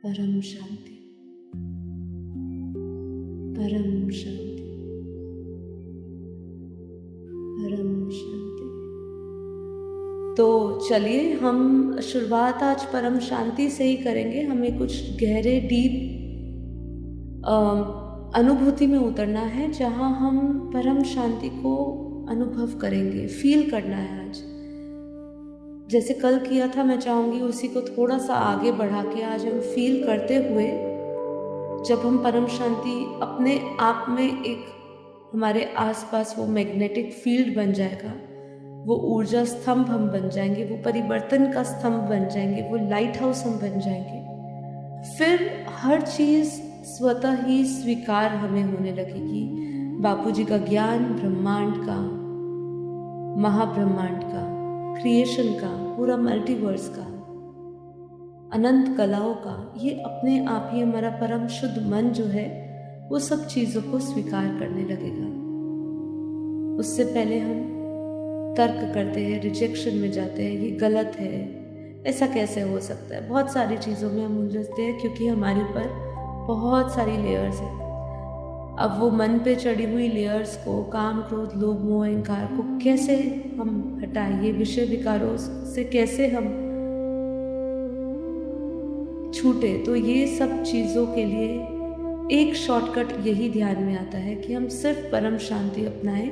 परम शांति, परम शांति, परम शांति। तो चलिए हम शुरुआत आज परम शांति से ही करेंगे। हमें कुछ गहरे डीप अनुभूति में उतरना है, जहाँ हम परम शांति को अनुभव करेंगे, फील करना है। आज जैसे कल किया था, मैं चाहूँगी उसी को थोड़ा सा आगे बढ़ा के आज हम फील करते हुए, जब हम परम शांति अपने आप में एक हमारे आसपास वो मैग्नेटिक फील्ड बन जाएगा, वो ऊर्जा स्तंभ हम बन जाएंगे, वो परिवर्तन का स्तंभ बन जाएंगे, वो लाइट हाउस हम बन जाएंगे। फिर हर चीज़ स्वतः ही स्वीकार हमें होने लगेगी। बापूजी का ज्ञान, ब्रह्मांड का, महाब्रह्मांड का, क्रिएशन का, पूरा मल्टीवर्स का, अनंत कलाओं का, ये अपने आप ही हमारा परम शुद्ध मन जो है वो सब चीज़ों को स्वीकार करने लगेगा। उससे पहले हम तर्क करते हैं, रिजेक्शन में जाते हैं, ये गलत है, ऐसा कैसे हो सकता है। बहुत सारी चीज़ों में हम उलझते हैं क्योंकि हमारे ऊपर बहुत सारी लेयर्स हैं। अब वो मन पे चढ़ी हुई लेयर्स को, काम, क्रोध, लोभ, मोह, अहंकार को कैसे हम हटाएं, ये विषय विकारों से कैसे हम छूटे। तो ये सब चीज़ों के लिए एक शॉर्टकट यही ध्यान में आता है कि हम सिर्फ परम शांति अपनाएं।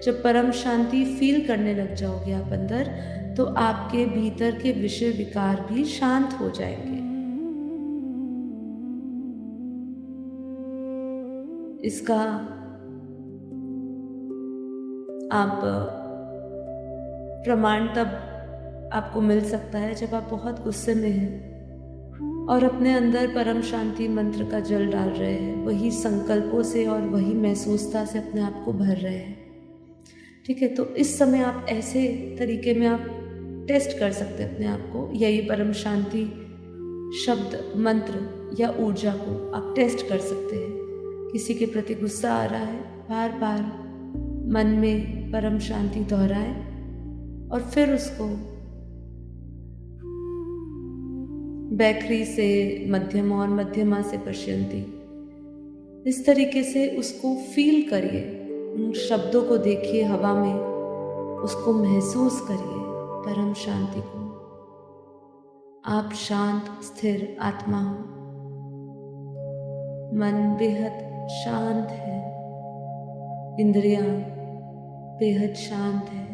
जब परम शांति फील करने लग जाओगे आप अंदर, तो आपके भीतर के विषय विकार भी शांत हो जाएंगे। इसका आप प्रमाण तब आपको मिल सकता है जब आप बहुत गुस्से में हैं और अपने अंदर परम शांति मंत्र का जल डाल रहे हैं, वही संकल्पों से और वही महसूसता से अपने आप को भर रहे हैं। ठीक है, तो इस समय आप ऐसे तरीके में आप टेस्ट कर सकते हैं अपने आप को, या ये परम शांति शब्द, मंत्र या ऊर्जा को आप टेस्ट कर सकते हैं। किसी के प्रति गुस्सा आ रहा है, बार बार मन में परम शांति दोहराए और फिर उसको बैखरी से मध्यम और मध्यमा से पश्यन्ति, इस तरीके से उसको फील करिए। उन शब्दों को देखिए हवा में, उसको महसूस करिए परम शांति को। आप शांत स्थिर आत्मा हो, मन बेहद शांत है, इंद्रियां बेहद शांत है।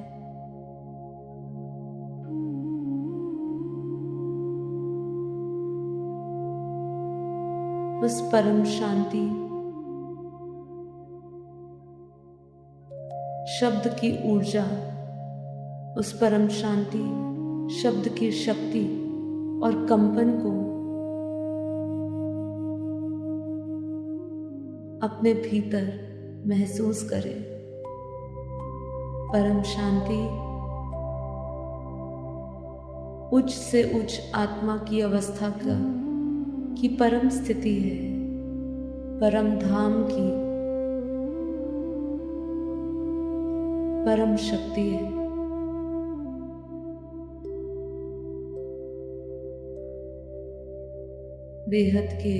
उस परम शांति शब्द की ऊर्जा, उस परम शांति शब्द की शक्ति और कंपन को अपने भीतर महसूस करें। परम शांति उच्च से उच्च आत्मा की अवस्था की परम स्थिति है, परम धाम की परम शक्ति है। बेहद की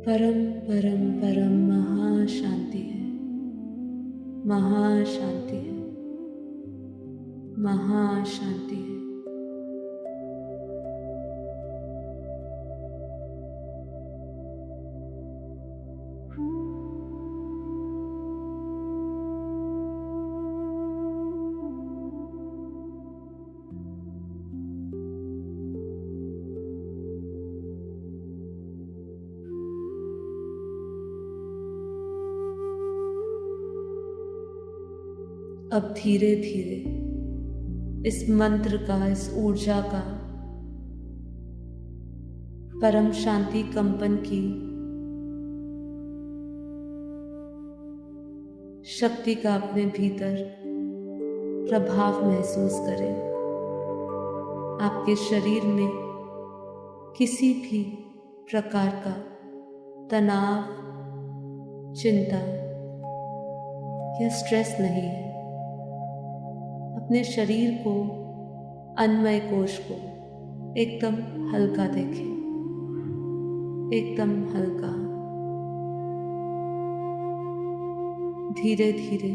परम परम परम महाशांति है, महाशांति है, महाशांति है। अब धीरे धीरे इस मंत्र का, इस ऊर्जा का, परम शांति कंपन की शक्ति का अपने भीतर प्रभाव महसूस करें। आपके शरीर में किसी भी प्रकार का तनाव, चिंता या स्ट्रेस नहीं है। अपने शरीर को, अन्नमय कोश को एकदम हल्का देखें, एकदम हल्का। धीरे धीरे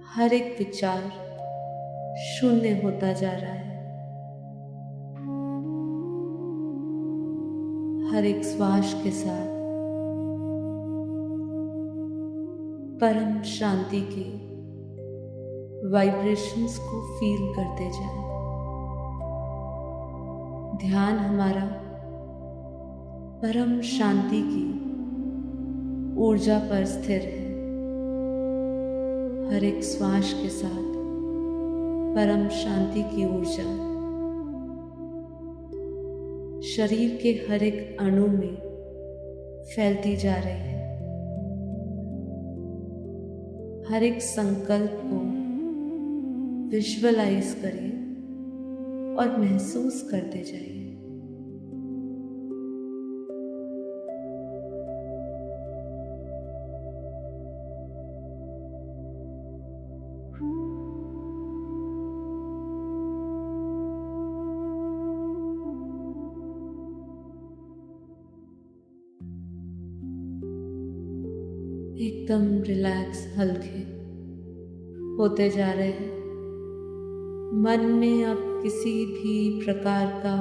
हर एक विचार शून्य होता जा रहा है। हर एक श्वास के साथ परम शांति के वाइब्रेशंस को फील करते जाएं। ध्यान हमारा परम शांति की ऊर्जा पर स्थिर है। हर एक श्वास के साथ परम शांति की ऊर्जा शरीर के हर एक अणु में फैलती जा रही है। हर एक संकल्प को विजुअलाइज करिए और महसूस करते जाइए। एकदम रिलैक्स, हल्के होते जा रहे हैं। मन में अब किसी भी प्रकार का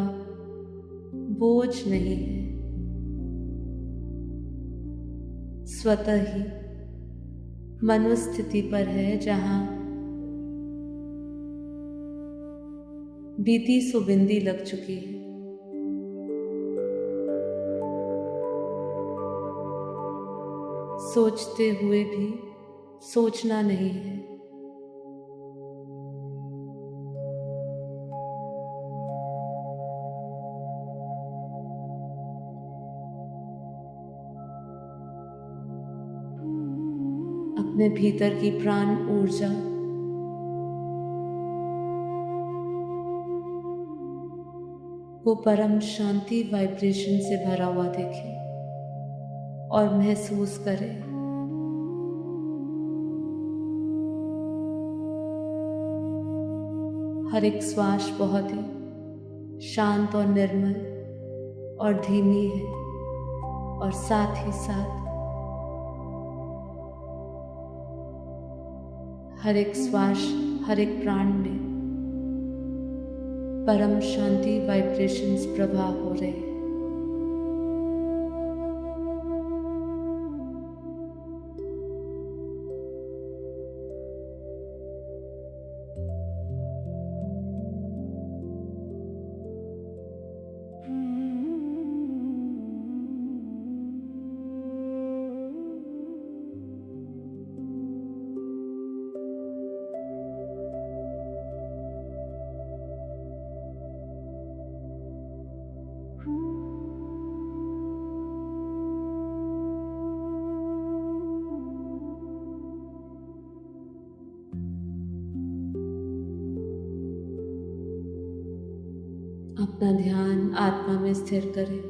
बोझ नहीं है। स्वतः ही मनोस्थिति पर है जहां बीती सुबिंदी लग चुकी है। सोचते हुए भी सोचना नहीं है। अपने भीतर की प्राण ऊर्जा को परम शांति वाइब्रेशन से भरा हुआ देखें और महसूस करें। हर एक श्वास बहुत ही शांत और निर्मल और धीमी है और साथ ही साथ हर एक श्वास, हर एक प्राण में परम शांति वाइब्रेशंस प्रवाह हो रहे हैं। अपना ध्यान आत्मा में स्थिर करें।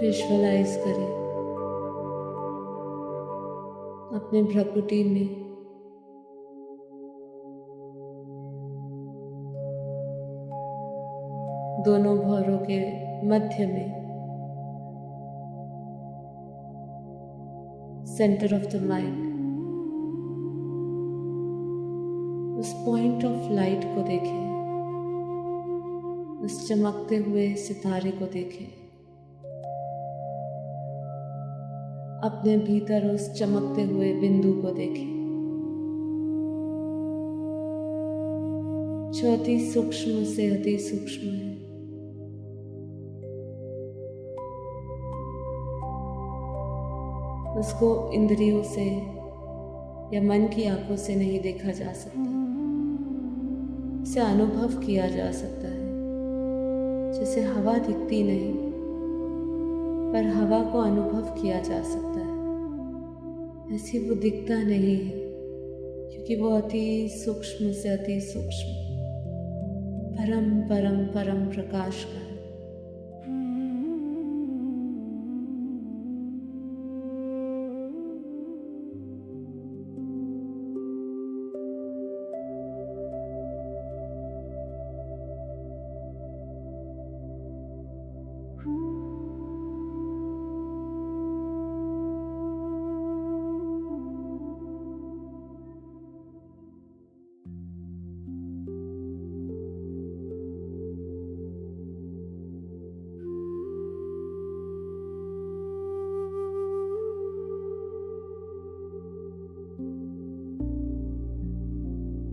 विजुअलाइज करें अपने भ्रुकुटी में दोनों भौरों के मध्य में सेंटर ऑफ द माइंड उस पॉइंट ऑफ लाइट को देखें, उस चमकते हुए सितारे को देखें। अपने भीतर उस चमकते हुए बिंदु को देखें जो अति सूक्ष्म से अति सूक्ष्म है। उसको इंद्रियों से या मन की आंखों से नहीं देखा जा सकता, उसे अनुभव किया जा सकता है। जैसे हवा दिखती नहीं पर हवा को अनुभव किया जा सकता है, ऐसे वो दिखता नहीं है कि वो अति सूक्ष्म से अति सूक्ष्म परम परम परम प्रकाश का है।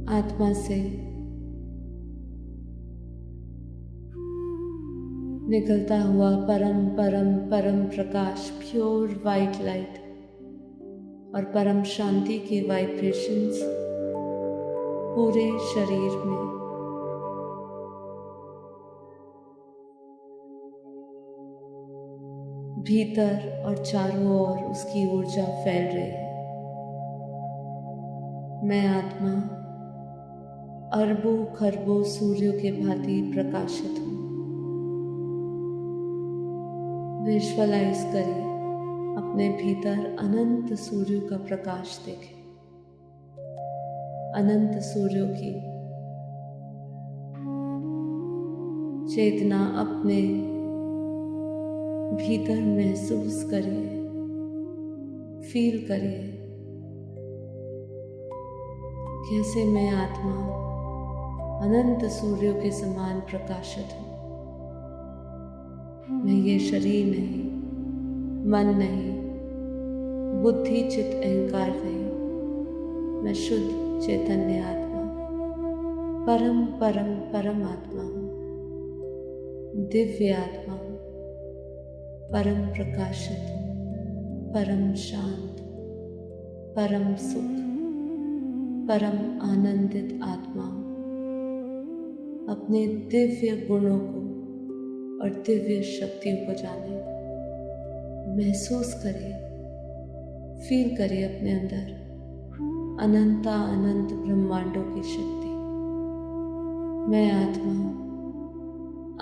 आत्मा से निकलता हुआ परम परम परम प्रकाश, प्योर वाइट लाइट और परम शांति के वाइब्रेशंस पूरे शरीर में भीतर और चारों ओर उसकी ऊर्जा फैल रही है। मैं आत्मा अरबों खरबों सूर्यों के भांति प्रकाशित हूँ। विजुअलाइज करिए, अपने भीतर अनंत सूर्यों का प्रकाश देखें। अनंत सूर्यों की चेतना अपने भीतर महसूस करिए, फील करिए कैसे मैं आत्मा अनंत सूर्यों के समान प्रकाशित हूँ। मैं ये शरीर नहीं, मन नहीं, बुद्धि चित्त अहंकार नहीं, मैं शुद्ध चैतन्य आत्मा, परम परम परम आत्मा हूँ, दिव्य आत्मा हूँ, परम प्रकाशित, परम शांत, परम सुख, परम आनंदित आत्मा हूँ। अपने दिव्य गुणों को और दिव्य शक्तियों को जाने, महसूस करिए, फील करिए अपने अंदर अनंता अनंत ब्रह्मांडों की शक्ति। मैं आत्मा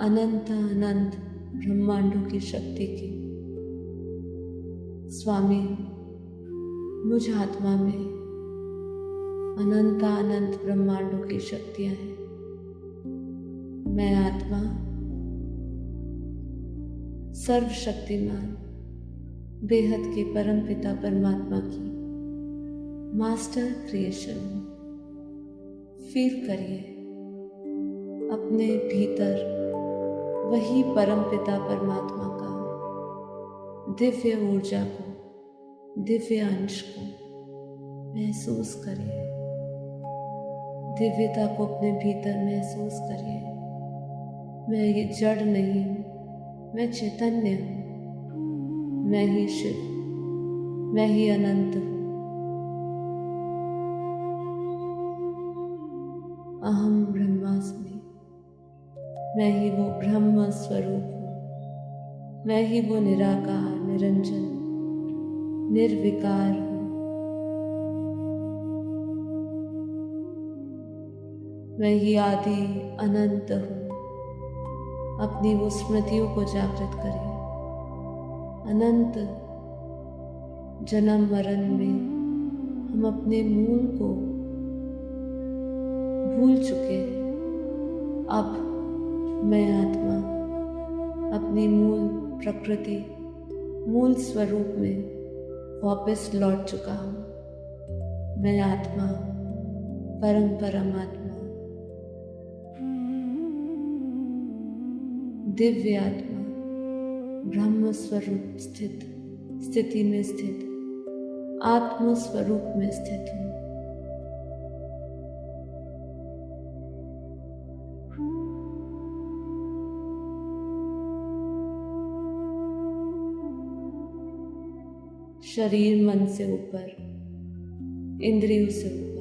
अनंता अनंत ब्रह्मांडों की शक्ति की स्वामी हूँ। मुझ आत्मा में अनंता अनंत ब्रह्मांडों की शक्तियाँ हैं। मैं आत्मा सर्वशक्तिमान बेहद के परम पिता परमात्मा की मास्टर क्रिएशन हूँ। फील करिए अपने भीतर वही परम पिता परमात्मा का दिव्य ऊर्जा को, दिव्य अंश को महसूस करिए। दिव्यता को अपने भीतर महसूस करिए। मैं ये जड़ नहीं हूँ, मैं चैतन्य हूँ। मैं ही शिव, मैं ही अनंत हूँ। अहम ब्रह्मास्मि, मैं ही वो ब्रह्म स्वरूप हूँ। मैं ही वो निराकार, निरंजन, निर्विकार हूँ। मैं ही आदि अनंत हूँ। अपनी वो स्मृतियों को जागृत करिए। अनंत जन्म मरण में हम अपने मूल को भूल चुके हैं। अब मैं आत्मा अपनी मूल प्रकृति, मूल स्वरूप में वापस लौट चुका हूँ। मैं आत्मा परम परमात्मा, दिव्य आत्मा, ब्रह्म स्वरूप स्थिति में स्थित, आत्म स्वरूप में स्थित हूँ। शरीर मन से ऊपर, इंद्रियों से ऊपर।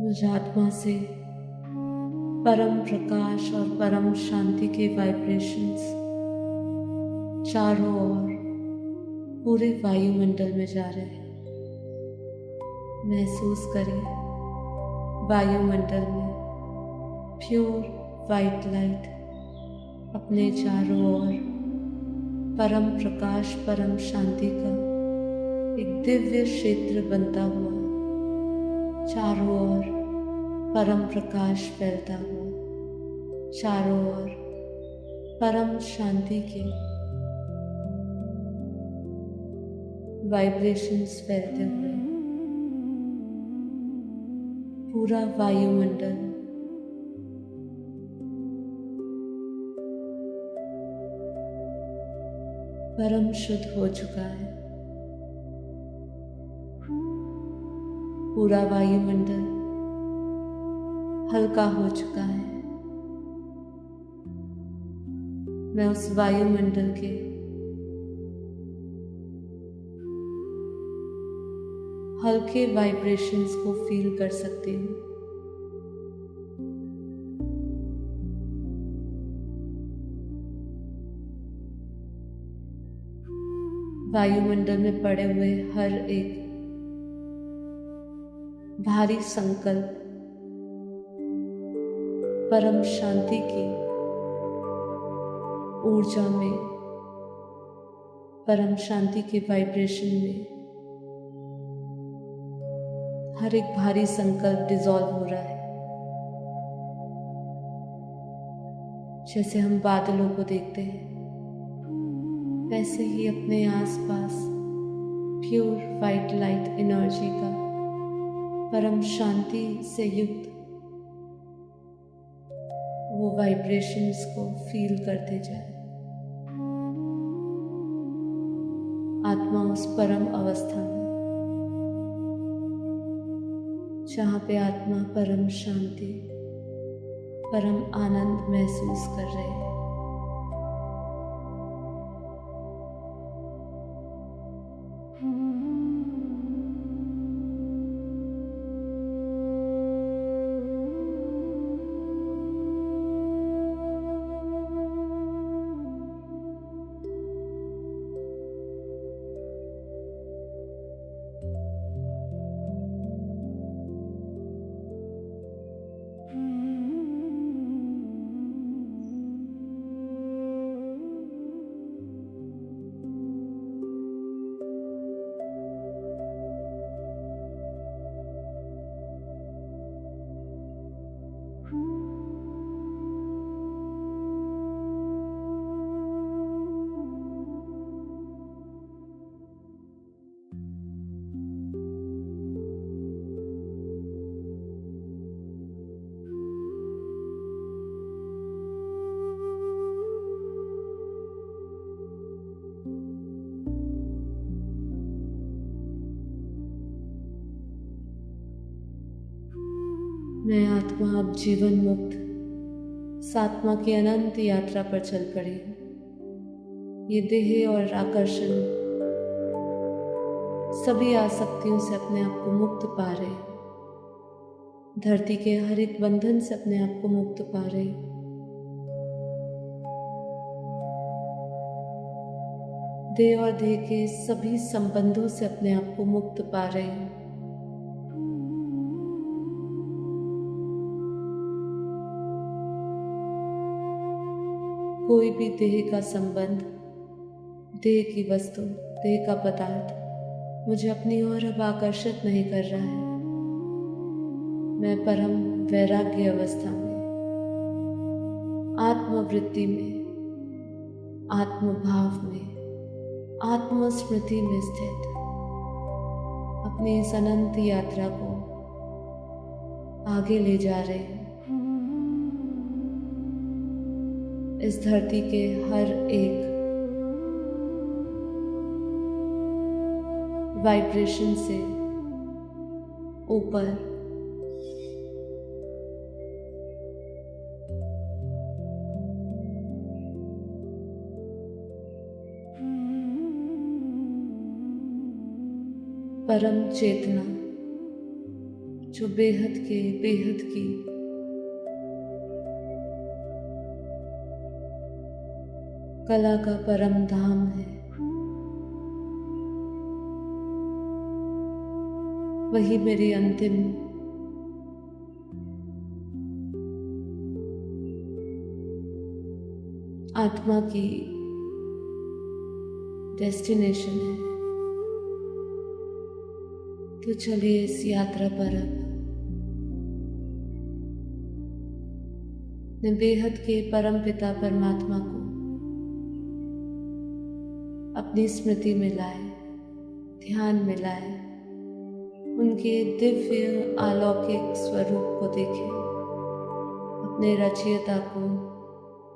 मुझ आत्मा से परम प्रकाश और परम शांति के वाइब्रेशंस चारों ओर पूरे वायुमंडल में जा रहे हैं। महसूस करें वायुमंडल में प्योर वाइट लाइट अपने चारों ओर परम प्रकाश परम शांति का एक दिव्य क्षेत्र बनता हुआ चारों ओर परम प्रकाश फैलता हुआ चारों ओर परम शांति के वाइब्रेशंस फैलते हुए पूरा वायुमंडल परम शुद्ध हो चुका है। पूरा वायुमंडल हल्का हो चुका है। मैं उस वायुमंडल के हल्के वाइब्रेशंस को फील कर सकती हूँ। वायुमंडल में पड़े हुए हर एक भारी संकल्प परम शांति की ऊर्जा में, परम शांति के वाइब्रेशन में हर एक भारी संकल्प डिसॉल्व हो रहा है। जैसे हम बादलों को देखते हैं वैसे ही अपने आसपास प्योर वाइट लाइट एनर्जी का परम शांति से युक्त वो वाइब्रेशंस को फील करते जाए। आत्मा उस परम अवस्था में जहाँ पे आत्मा परम शांति परम आनंद महसूस कर रहे हैं। मैं आत्मा अब जीवन मुक्त सात्मा की अनंत यात्रा पर चल पड़ी हूँ। ये देह और आकर्षण सभी आसक्तियों से अपने आप को मुक्त पा रहे हैं। धरती के हर एक बंधन से अपने आप को मुक्त पा रहे हैं। देह और देह के सभी संबंधों से अपने आप को मुक्त पा रहे हैं। कोई भी देह का संबंध, देह की वस्तु, देह का पदार्थ मुझे अपनी ओर अब आकर्षित नहीं कर रहा है। मैं परम वैराग्य अवस्था में, आत्मवृत्ति में, आत्मभाव में, आत्मस्मृति में स्थित अपनी इस अनंत यात्रा को आगे ले जा रहे हैं। इस धरती के हर एक वाइब्रेशन से ऊपर परम चेतना जो बेहद के बेहद की कला का परम धाम है, वही मेरी अंतिम आत्मा की डेस्टिनेशन है। तो चलिए इस यात्रा पर अब ने बेहद के परम पिता परमात्मा को अपनी स्मृति में लाए, ध्यान में लाए, उनके दिव्य अलौकिक स्वरूप को देखें, अपने रचयिता को,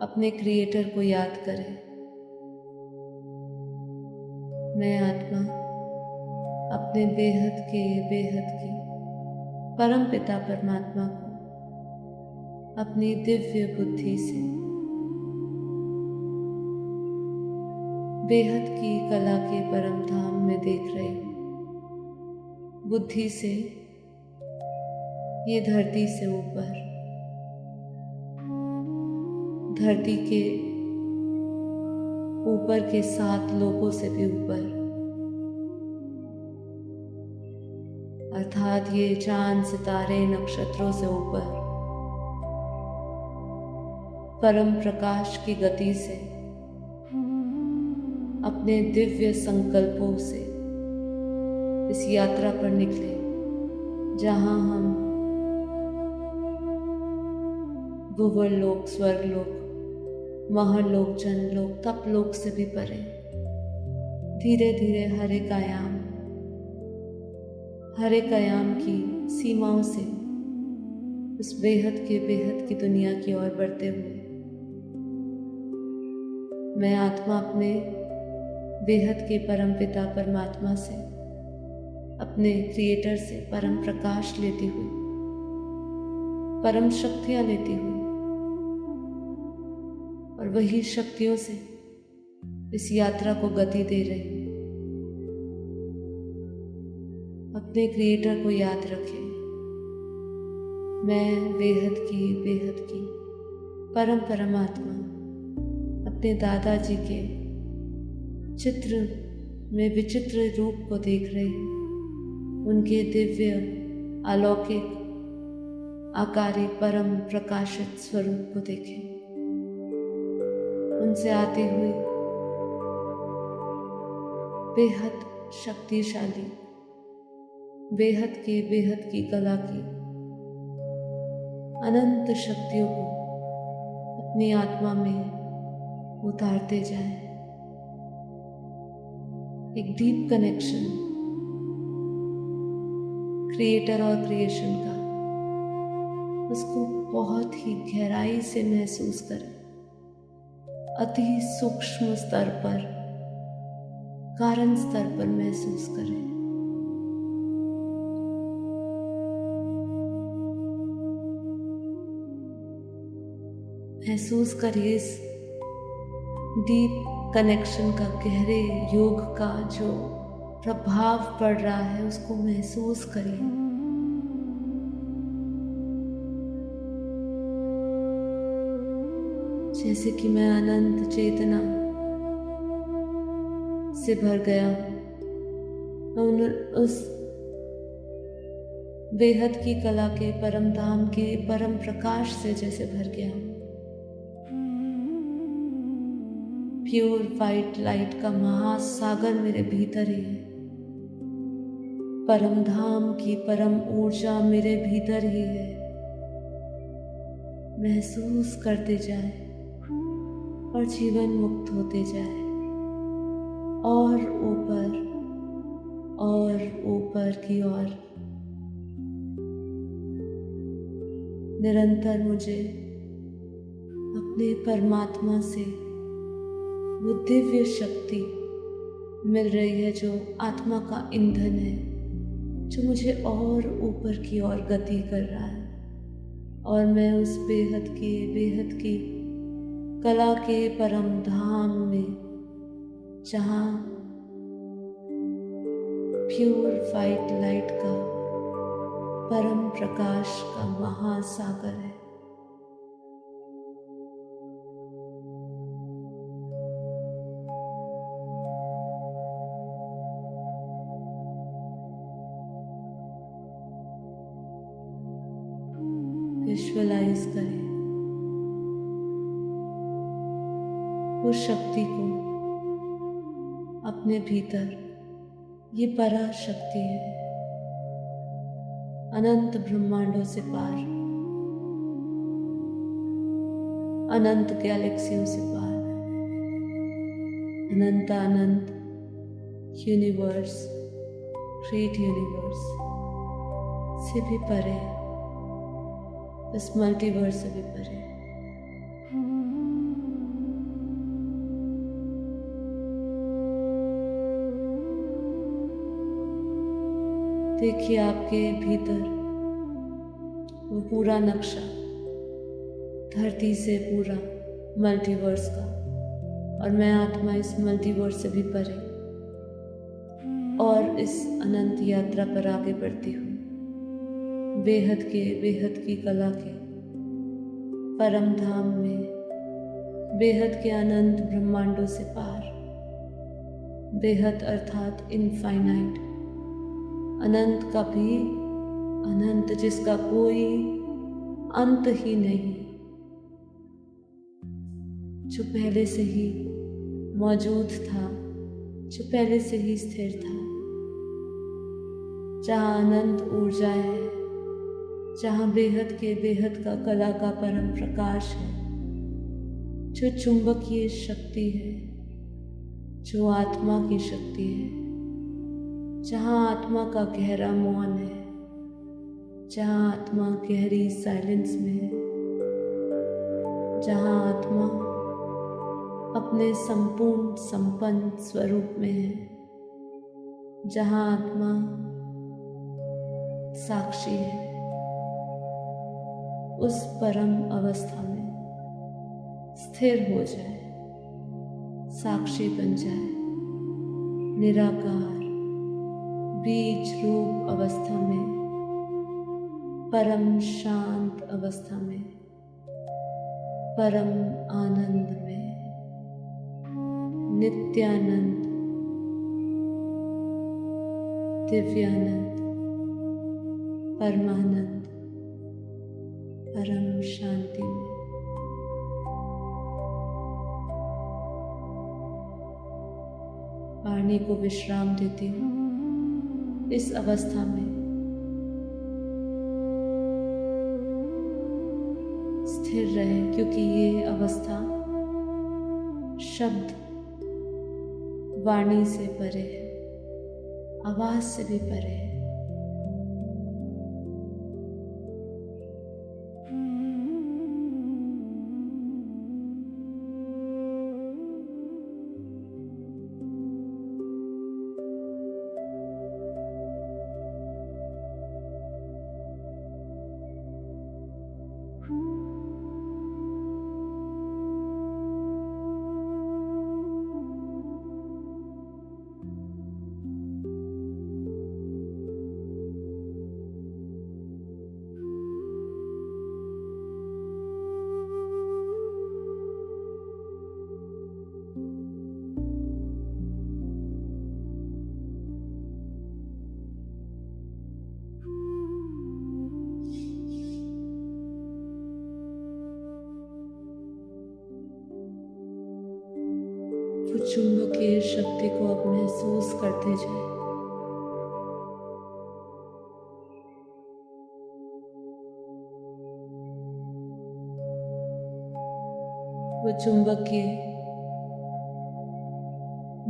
अपने क्रिएटर को याद करें। मैं आत्मा अपने बेहद की परम पिता परमात्मा को अपनी दिव्य बुद्धि से बेहद की कला के परम धाम में देख रही हूँ। बुद्धि से ये धरती से ऊपर, धरती के ऊपर के 7 लोकों से भी ऊपर, अर्थात ये चांद सितारे नक्षत्रों से ऊपर, परम प्रकाश की गति से, अपने दिव्य संकल्पों से इस यात्रा पर निकले, जहां हम भुवरलोक, स्वर्गलोक, महरलोक, जनलोक, तपलोक से भी परे धीरे धीरे हर एक आयाम की सीमाओं से उस बेहद की दुनिया की ओर बढ़ते हुए मैं आत्मा अपने बेहद के परम पिता परमात्मा से, अपने क्रिएटर से परम प्रकाश लेती हुई, परम शक्तियां लेती हुई और वही शक्तियों से इस यात्रा को गति दे रही हूं। अपने क्रिएटर को याद रखें। मैं बेहद की परम परमात्मा अपने दादाजी के चित्र में विचित्र रूप को देख रही हूँ। उनके दिव्य अलौकिक आकारी परम प्रकाशित स्वरूप को देखें। उनसे आती हुई बेहद शक्तिशाली, बेहद की कला की अनंत शक्तियों को अपनी आत्मा में उतारते जाएं। एक डीप कनेक्शन क्रिएटर और क्रिएशन का, उसको बहुत ही गहराई से महसूस करें। अति सूक्ष्म स्तर पर, कारण स्तर पर महसूस करें। महसूस करिए इस डीप कनेक्शन का, गहरे योग का जो प्रभाव पड़ रहा है, उसको महसूस करिए। जैसे कि मैं अनंत चेतना से भर गया हूं, मैं उस बेहद की कला के परम धाम के परम प्रकाश से जैसे भर गया हूं। प्योर वाइट लाइट का महासागर मेरे भीतर ही है। परम धाम की परम ऊर्जा मेरे भीतर ही है। महसूस करते जाए और जीवन मुक्त होते जाए, और ऊपर की ओर निरंतर मुझे अपने परमात्मा से वो दिव्य शक्ति मिल रही है जो आत्मा का ईंधन है, जो मुझे और ऊपर की ओर गति कर रहा है। और मैं उस बेहद की कला के परम धाम में, जहाँ प्योर वाइट लाइट का परम प्रकाश का महासागर है। विजुअलाइज करें उस शक्ति को अपने भीतर। ये पराशक्ति है, अनंत ब्रह्मांडों से पार, अनंत गैलेक्सियों से पार, अनंत यूनिवर्स, ग्रेट यूनिवर्स से भी परे, इस मल्टीवर्स से भी परे। देखिए आपके भीतर वो पूरा नक्शा, धरती से पूरा मल्टीवर्स का, और मैं आत्मा इस मल्टीवर्स से भी परे और इस अनंत यात्रा पर आगे बढ़ती हूँ, बेहद की कला के परम धाम में, बेहद के अनंत ब्रह्मांडों से पार। बेहद अर्थात इनफाइनाइट, अनंत का भी अनंत, जिसका कोई अंत ही नहीं, जो पहले से ही मौजूद था, जो पहले से ही स्थिर था, जहाँ अनंत ऊर्जा है, जहाँ बेहद के बेहद का कला का परम प्रकाश है, जो चुंबकीय शक्ति है, जो आत्मा की शक्ति है, जहाँ आत्मा का गहरा मौन है, जहाँ आत्मा गहरी साइलेंस में है, जहाँ आत्मा अपने संपूर्ण संपन्न स्वरूप में है, जहाँ आत्मा साक्षी है, उस परम अवस्था में स्थिर हो जाए, साक्षी बन जाए, निराकार बीज रूप अवस्था में, परम शांत अवस्था में, परम आनंद में, नित्यानंद, दिव्यानंद, परमानंद, परम शांति में। वाणी को विश्राम देती हूँ इस अवस्था में, स्थिर रहे, क्योंकि ये अवस्था शब्द वाणी से परे है, आवाज से भी परे है। वो चुंबकीय शक्ति को अब महसूस करते जाए। वो चुंबकीय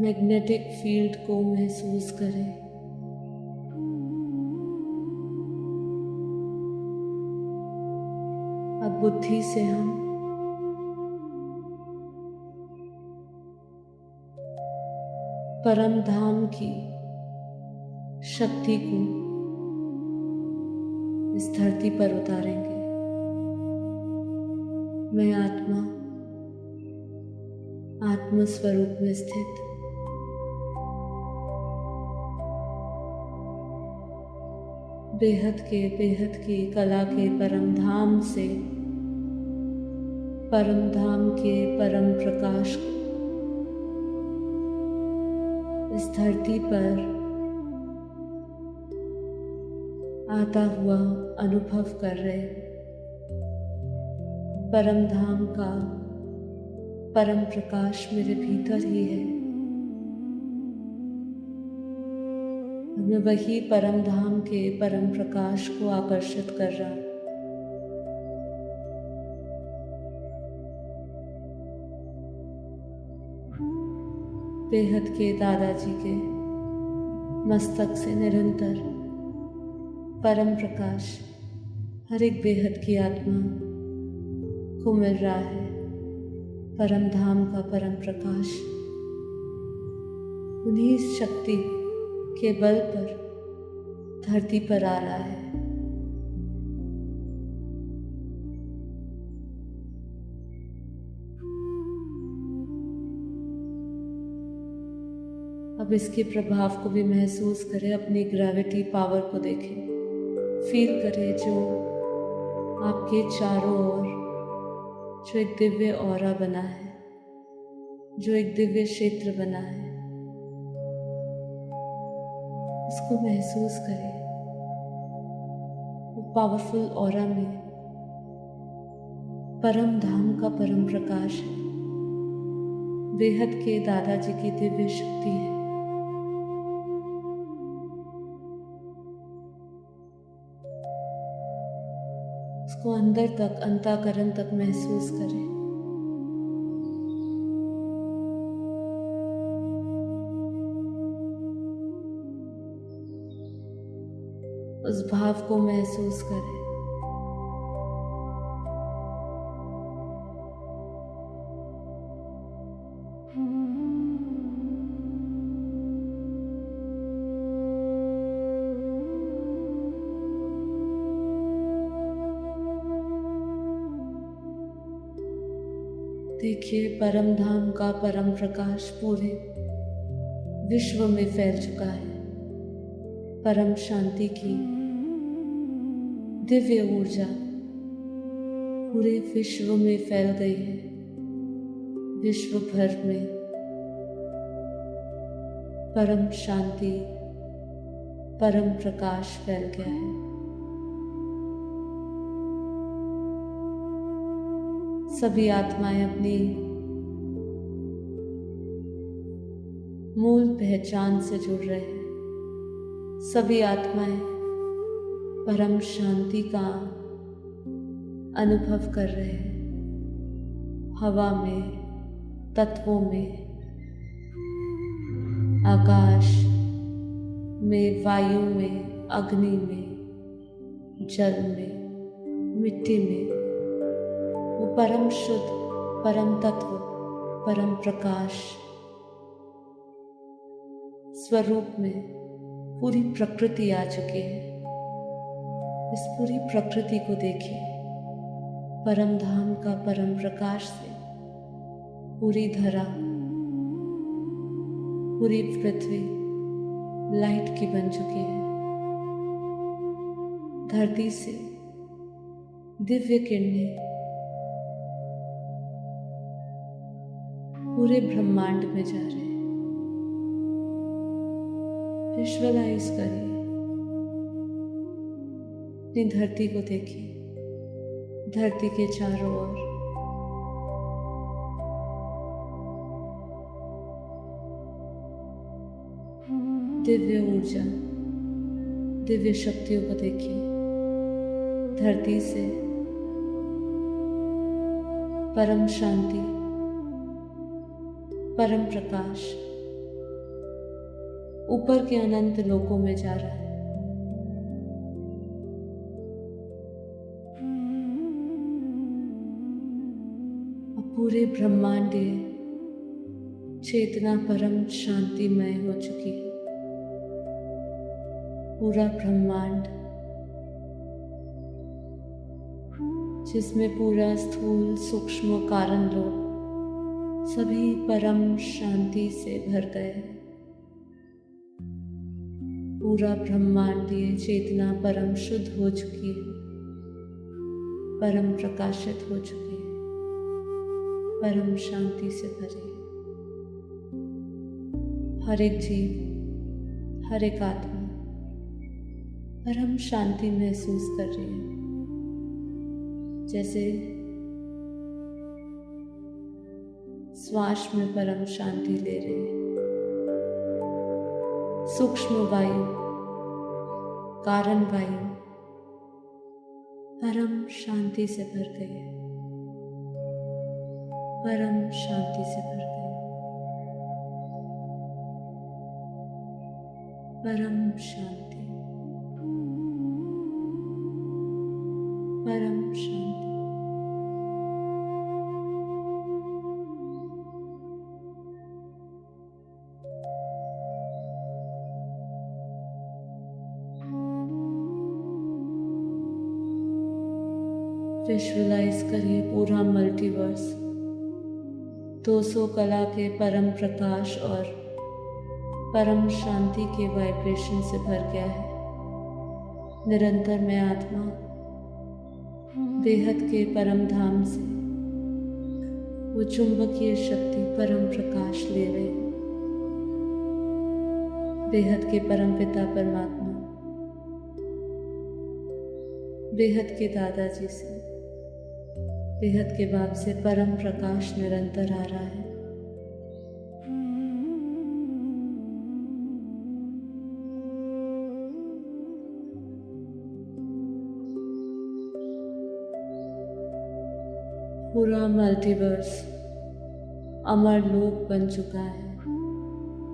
मैग्नेटिक फील्ड को महसूस करें। अब बुद्धि से हम परम धाम की शक्ति को इस धरती पर उतारेंगे। मैं आत्म स्वरूप में स्थित बेहद की कला के परम धाम से, परम धाम के परम प्रकाश को इस धरती पर आता हुआ अनुभव कर रहे हैं। परम धाम का परम प्रकाश मेरे भीतर ही है। मैं वही परम धाम के परम प्रकाश को आकर्षित कर रहा हूं। बेहद के दादाजी के मस्तक से निरंतर परम प्रकाश हर एक बेहद की आत्मा को मिल रहा है। परम धाम का परम प्रकाश उन्हीं शक्ति के बल पर धरती पर आ रहा है। अब इसके प्रभाव को भी महसूस करें, अपनी ग्रेविटी पावर को देखें, फील करें जो आपके चारों ओर जो एक दिव्य ऑरा बना है, जो एक दिव्य क्षेत्र बना है, उसको महसूस करें। वो पावरफुल ऑरा में परम धाम का परम प्रकाश है, बेहद के दादाजी की दिव्य शक्ति है। उसको अंदर तक, अंतःकरण तक महसूस करें। उस भाव को महसूस करें। देखिए, परम धाम का परम प्रकाश पूरे विश्व में फैल चुका है। परम शांति की दिव्य ऊर्जा पूरे विश्व में फैल गई है। विश्व भर में परम शांति, परम प्रकाश फैल गया है। सभी आत्माएं अपनी मूल पहचान से जुड़ रहे हैं। सभी आत्माएं परम शांति का अनुभव कर रहे हैं। हवा में, तत्वों में, आकाश में, वायु में, अग्नि में, जल में, मिट्टी में वो परम शुद्ध, परम तत्व, परम प्रकाश स्वरूप में पूरी प्रकृति आ चुकी है। इस पूरी प्रकृति को देखिए, परम धाम का परम प्रकाश से पूरी धरा, पूरी पृथ्वी लाइट की बन चुकी है। धरती से दिव्य किरणें पूरे ब्रह्मांड में जा रहे हैं। विजुअलाइज करिए, अपनी धरती को देखिए। धरती के चारों ओर दिव्य ऊर्जा, दिव्य शक्तियों को देखिए। धरती से परम शांति, परम प्रकाश ऊपर के अनंत लोकों में जा रहा है। अब पूरे ब्रह्मांडीय चेतना परम शांतिमय हो चुकी है। पूरा ब्रह्मांड, जिसमें पूरा स्थूल, सूक्ष्म कारण लोग सभी परम शांति से भर गए हैं। पूरा ब्रह्मांडीय चेतना परम शुद्ध हो चुकी है, परम प्रकाशित हो चुकी है, परम शांति से भरी है। हर एक जीव, हर एक आत्मा परम शांति महसूस कर रही है। जैसे श्वास में परम शांति ले रहे हैं। सूक्ष्म वायु, कारण वायु परम शांति से भर गई है, परम शांति से भर गई है, परम शांति, परम शांति। विजुअलाइज करिए पूरा मल्टीवर्स 200 कला के परम प्रकाश और परम शांति के वाइब्रेशन से भर गया है। निरंतर मैं आत्मा बेहद के परम धाम से वो चुंबकीय शक्ति परम प्रकाश ले रहे हैं। बेहद के परम पिता परमात्मा, बेहद के दादाजी से, बेहद के बाप से परम प्रकाश निरंतर आ रहा है। पूरा मल्टीवर्स अमर लोक बन चुका है।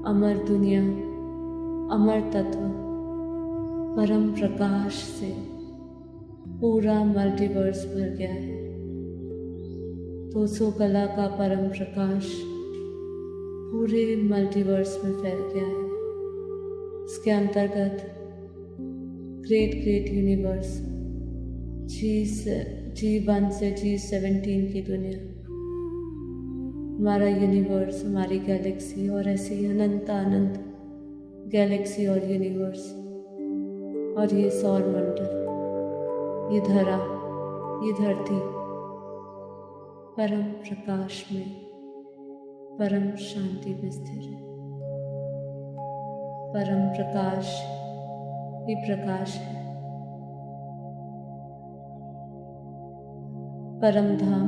अमर दुनिया, अमर तत्व परम प्रकाश से पूरा मल्टीवर्स भर गया है। 200 कला का परम प्रकाश पूरे मल्टीवर्स में फैल गया है। इसके अंतर्गत ग्रेट यूनिवर्स G1 से G17 की दुनिया, हमारा यूनिवर्स, हमारी गैलेक्सी और ऐसे ही अनंत गैलेक्सी और यूनिवर्स और ये सौर मंडल, ये धरा, ये धरती परम प्रकाश में, परम शांति में स्थिर है। परम प्रकाश ही प्रकाश है। परम धाम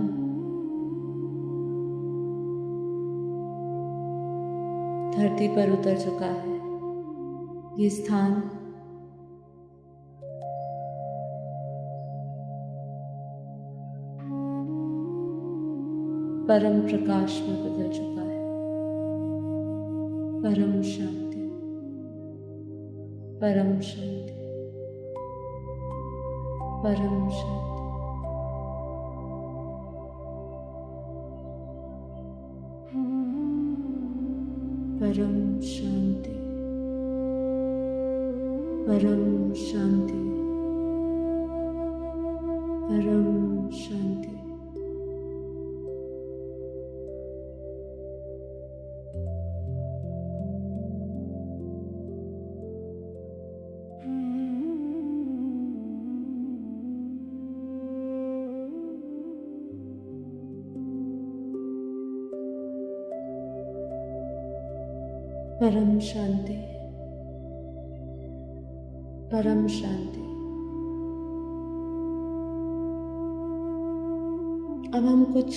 धरती पर उतर चुका है। ये स्थान परम प्रकाश में बदल चुका है। परम शांति, परम शांति, परम शांति, परम शांति, परम शांति, परम शांति। परम शांति, परम शांति। अब हम कुछ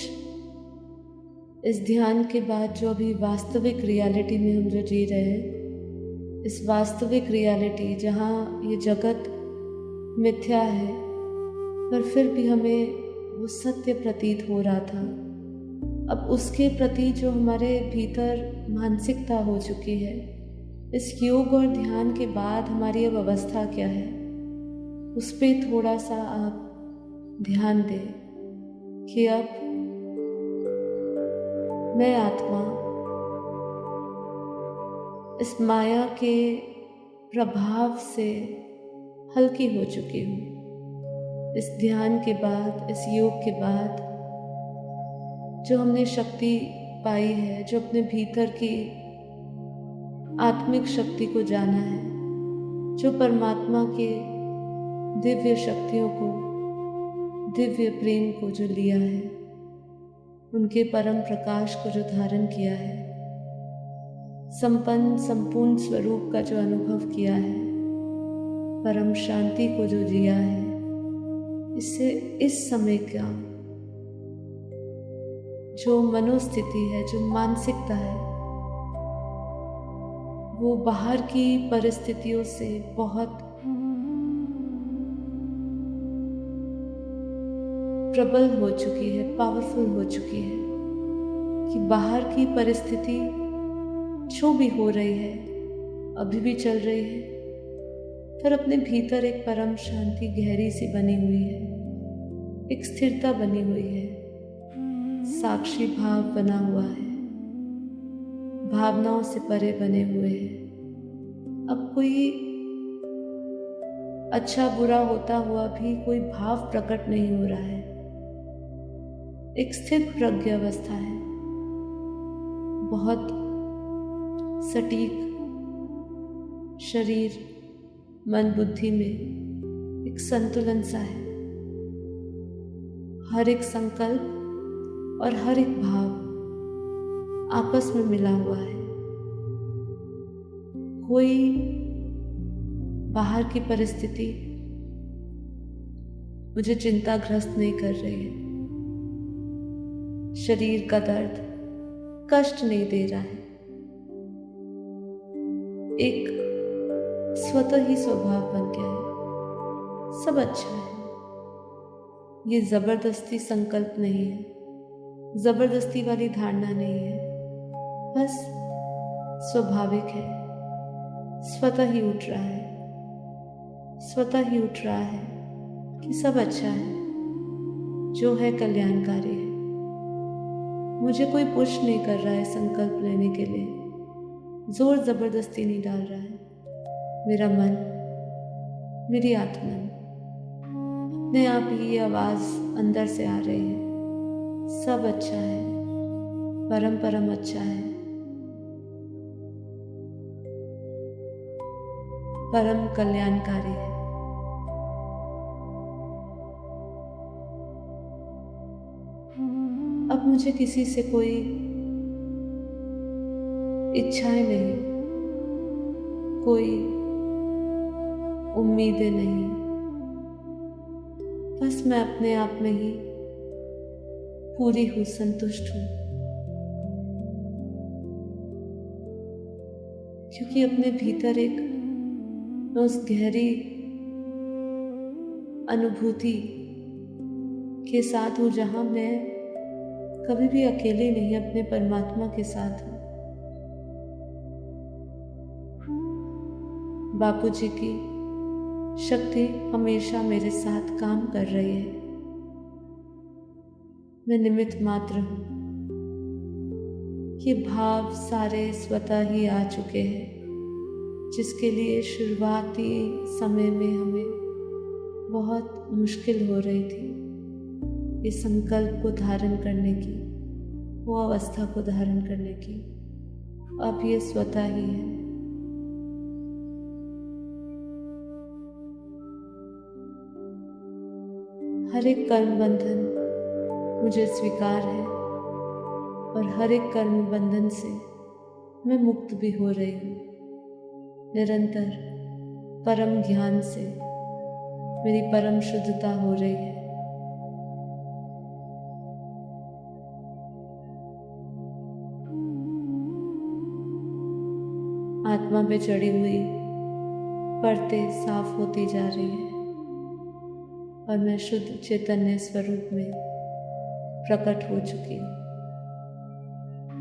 इस ध्यान के बाद जो अभी वास्तविक रियलिटी में हम जो जी रहे हैं, इस वास्तविक रियलिटी जहाँ ये जगत मिथ्या है पर फिर भी हमें वो सत्य प्रतीत हो रहा था, अब उसके प्रति जो हमारे भीतर मानसिकता हो चुकी है, इस योग और ध्यान के बाद हमारी अब अवस्था क्या है, उस पर थोड़ा सा आप ध्यान दें कि अब मैं आत्मा इस माया के प्रभाव से हल्की हो चुकी हूँ। इस ध्यान के बाद, इस योग के बाद जो हमने शक्ति पाई है, जो अपने भीतर की आत्मिक शक्ति को जाना है, जो परमात्मा के दिव्य शक्तियों को, दिव्य प्रेम को जो लिया है, उनके परम प्रकाश को जो धारण किया है, संपन्न संपूर्ण स्वरूप का जो अनुभव किया है, परम शांति को जो जिया है, इससे इस समय का जो मनोस्थिति है, जो मानसिकता है, वो बाहर की परिस्थितियों से बहुत प्रबल हो चुकी है, पावरफुल हो चुकी है कि बाहर की परिस्थिति जो भी हो रही है, अभी भी चल रही है, पर अपने भीतर एक परम शांति गहरी सी बनी हुई है, एक स्थिरता बनी हुई है, साक्षी भाव बना हुआ है, भावनाओं से परे बने हुए हैं। अब कोई अच्छा बुरा होता हुआ भी कोई भाव प्रकट नहीं हो रहा है, एक स्थिर प्रज्ञ अवस्था है, बहुत सटीक शरीर मन बुद्धि में एक संतुलन सा है। हर एक संकल्प और हर एक भाव आपस में मिला हुआ है। कोई बाहर की परिस्थिति मुझे चिंताग्रस्त नहीं कर रही है, शरीर का दर्द कष्ट नहीं दे रहा है, एक स्वतः ही स्वभाव बन गया है, सब अच्छा है। ये जबरदस्ती संकल्प नहीं है, जबरदस्ती वाली धारणा नहीं है, बस स्वाभाविक है, स्वतः ही उठ रहा है, स्वतः ही उठ रहा है कि सब अच्छा है, जो है कल्याणकारी है। मुझे कोई पुश नहीं कर रहा है संकल्प लेने के लिए, जोर जबरदस्ती नहीं डाल रहा है। मेरा मन, मेरी आत्मा, अपने आप ही ये आवाज अंदर से आ रही है, सब अच्छा है, परम परम अच्छा है, परम कल्याणकारी है। अब मुझे किसी से कोई इच्छाएं नहीं, कोई उम्मीदें नहीं, बस मैं अपने आप में ही पूरी हूँ, संतुष्ट हूँ, क्योंकि अपने भीतर एक मैं उस गहरी अनुभूति के साथ हूँ जहाँ मैं कभी भी अकेले नहीं, अपने परमात्मा के साथ हूँ। बापूजी की शक्ति हमेशा मेरे साथ काम कर रही है, मैं निमित्त मात्र हूँ। ये भाव सारे स्वतः ही आ चुके हैं, जिसके लिए शुरुआती समय में हमें बहुत मुश्किल हो रही थी इस संकल्प को धारण करने की, वो अवस्था को धारण करने की। अब ये स्वतः ही है। हर एक कर्म बंधन मुझे स्वीकार है और हर एक कर्म बंधन से मैं मुक्त भी हो रही हूँ। निरंतर परम ज्ञान से मेरी परम शुद्धता हो रही है। आत्मा पे चढ़ी हुई परतें साफ होती जा रही है और मैं शुद्ध चैतन्य स्वरूप में प्रकट हो चुकी हूँ।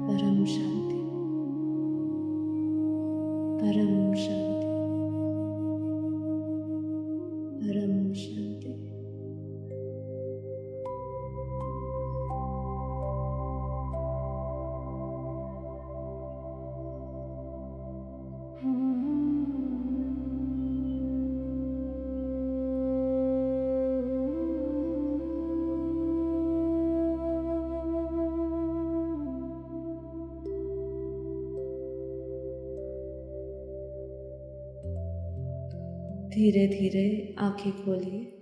परम शांति, परम शांति, परम शांति। धीरे धीरे आंखें खोलिए।